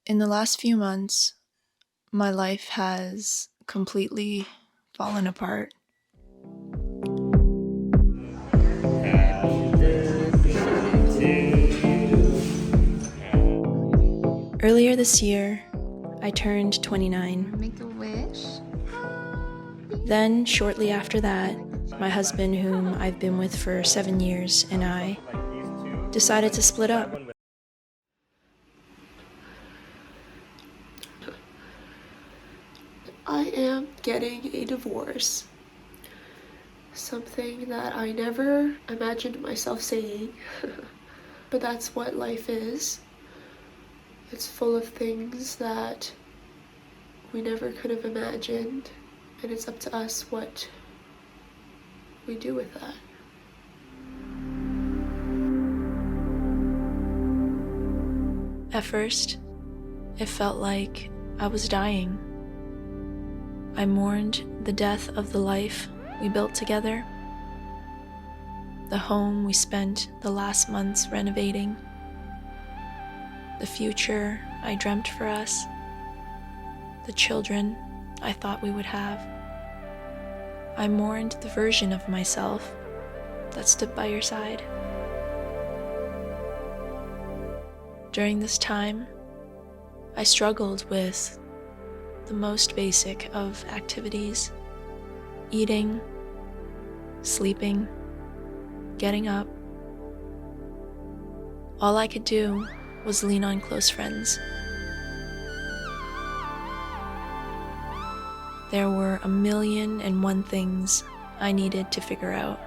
In the last few months, my life has completely fallen apart. Earlier this year, I turned 29. Make a wish. Then, shortly after that, my husband, whom I've been with for 7 years, and I decided to split up. I am getting a divorce. Something that I never imagined myself saying, but that's what life is. It's full of things that we never could have imagined, and it's up to us what we do with that. At first, it felt like I was dying. I mourned the death of the life we built together, the home we spent the last months renovating, the future I dreamt for us, the children I thought we would have. I mourned the version of myself that stood by your side. During this time, I struggled with the most basic of activities: eating, sleeping, getting up. All I could do was lean on close friends. There were 1,000,001 things I needed to figure out,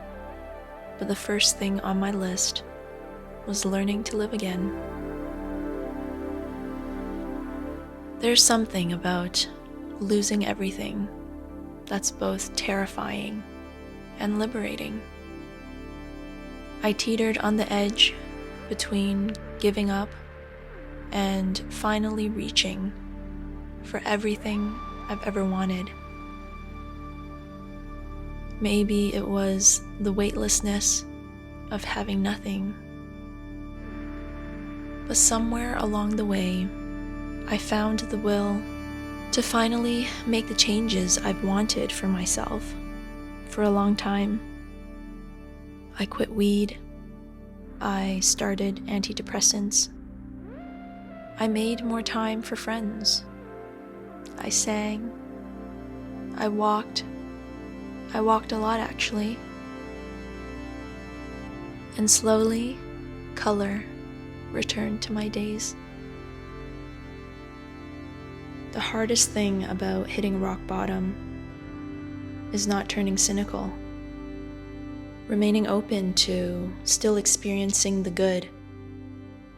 but the first thing on my list was learning to live again. There's something about losing everything that's both terrifying and liberating. I teetered on the edge between giving up and finally reaching for everything I've ever wanted. Maybe it was the weightlessness of having nothing, but somewhere along the way, I found the will to finally make the changes I've wanted for myself for a long time. I quit weed. I started antidepressants. I made more time for friends. I sang. I walked. I walked a lot, actually. And slowly, color returned to my days. The hardest thing about hitting rock bottom is not turning cynical, remaining open to still experiencing the good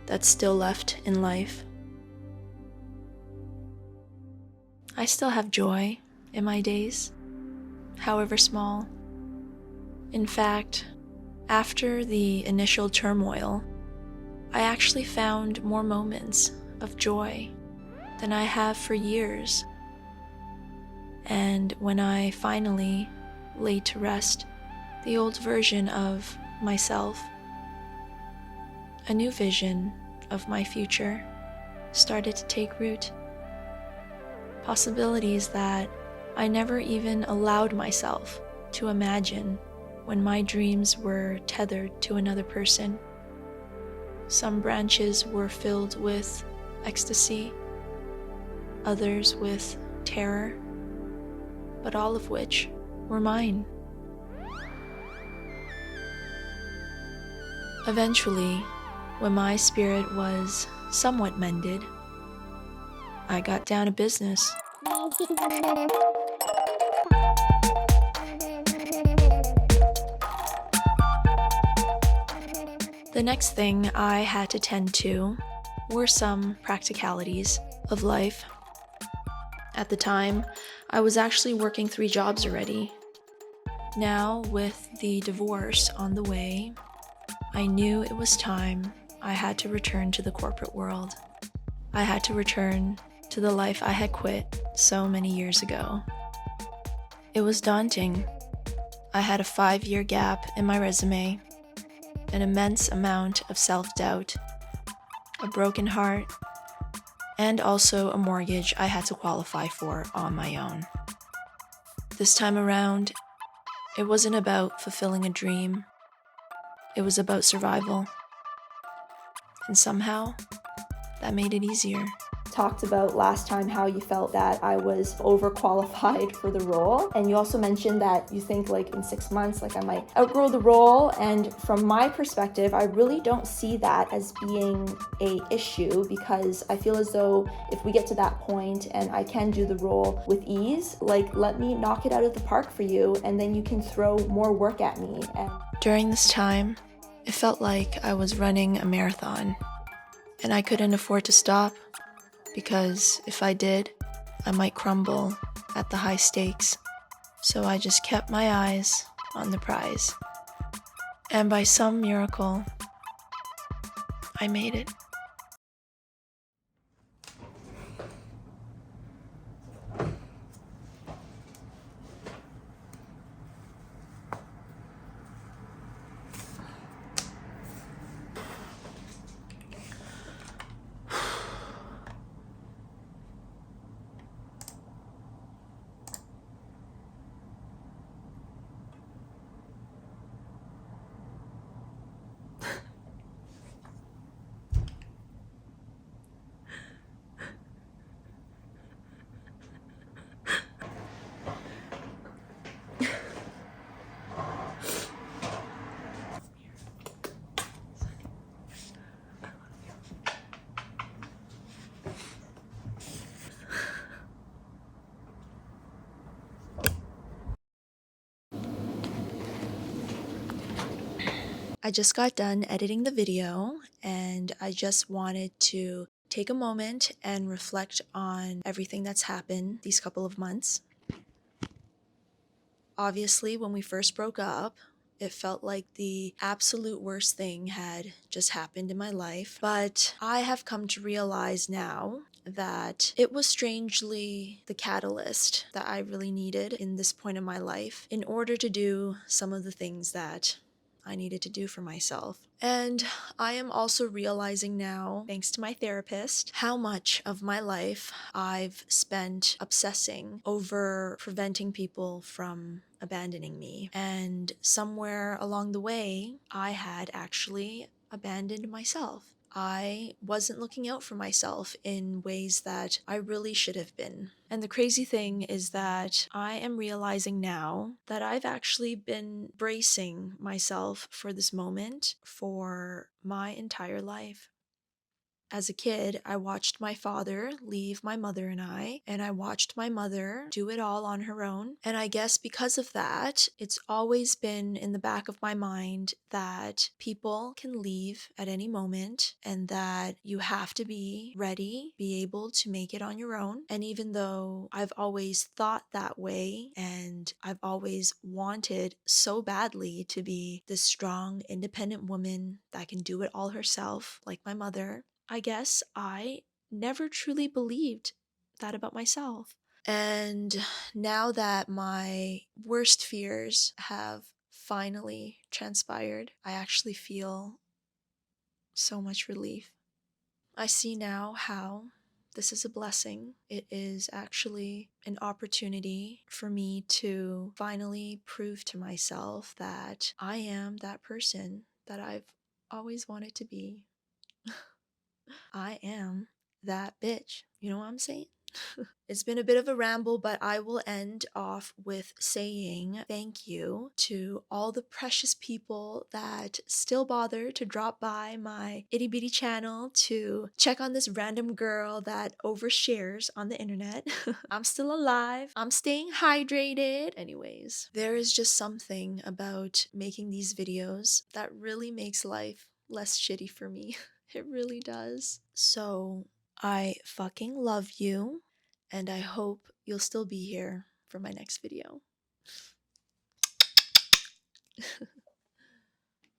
that's still left in life. I still have joy in my days, however small. In fact, after the initial turmoil, I actually found more moments of joy than I have for years. And when I finally laid to rest the old version of myself, a new vision of my future started to take root. Possibilities that I never even allowed myself to imagine when my dreams were tethered to another person. Some branches were filled with ecstasy, others with terror, but all of which were mine. Eventually, when my spirit was somewhat mended, I got down to business. The next thing I had to tend to were some practicalities of life. At the time, I was actually working 3 jobs already. Now, with the divorce on the way, I knew it was time I had to return to the corporate world. I had to return to the life I had quit so many years ago. It was daunting. I had a 5-year gap in my resume, an immense amount of self-doubt, a broken heart, and also a mortgage I had to qualify for on my own. This time around, it wasn't about fulfilling a dream, it was about survival. And somehow, that made it easier. Talked about last time how you felt that I was overqualified for the role, and you also mentioned that you think like in 6 months like I might outgrow the role. And from my perspective, I really don't see that as being a issue, because I feel as though if we get to that point and I can do the role with ease, like let me knock it out of the park for you, and then you can throw more work at me. And during this time, it felt like I was running a marathon, and I couldn't afford to stop, because if I did, I might crumble at the high stakes. So I just kept my eyes on the prize. And by some miracle, I made it. I just got done editing the video, and I just wanted to take a moment and reflect on everything that's happened these couple of months. Obviously, when we first broke up, it felt like the absolute worst thing had just happened in my life. But I have come to realize now that it was strangely the catalyst that I really needed in this point in my life in order to do some of the things that I needed to do for myself. And I am also realizing now, thanks to my therapist, how much of my life I've spent obsessing over preventing people from abandoning me. And somewhere along the way, I had actually abandoned myself. I wasn't looking out for myself in ways that I really should have been. And the crazy thing is that I am realizing now that I've actually been bracing myself for this moment for my entire life. As a kid, I watched my father leave my mother and I watched my mother do it all on her own. And I guess because of that, it's always been in the back of my mind that people can leave at any moment and that you have to be ready, be able to make it on your own. And even though I've always thought that way and I've always wanted so badly to be this strong, independent woman that can do it all herself, like my mother, I guess I never truly believed that about myself. And now that my worst fears have finally transpired, I actually feel so much relief. I see now how this is a blessing. It is actually an opportunity for me to finally prove to myself that I am that person that I've always wanted to be. I am that bitch. You know what I'm saying? It's been a bit of a ramble, but I will end off with saying thank you to all the precious people that still bother to drop by my itty bitty channel to check on this random girl that overshares on the internet. I'm still alive. I'm staying hydrated. Anyways, there is just something about making these videos that really makes life less shitty for me. It really does. So I fucking love you, and I hope you'll still be here for my next video.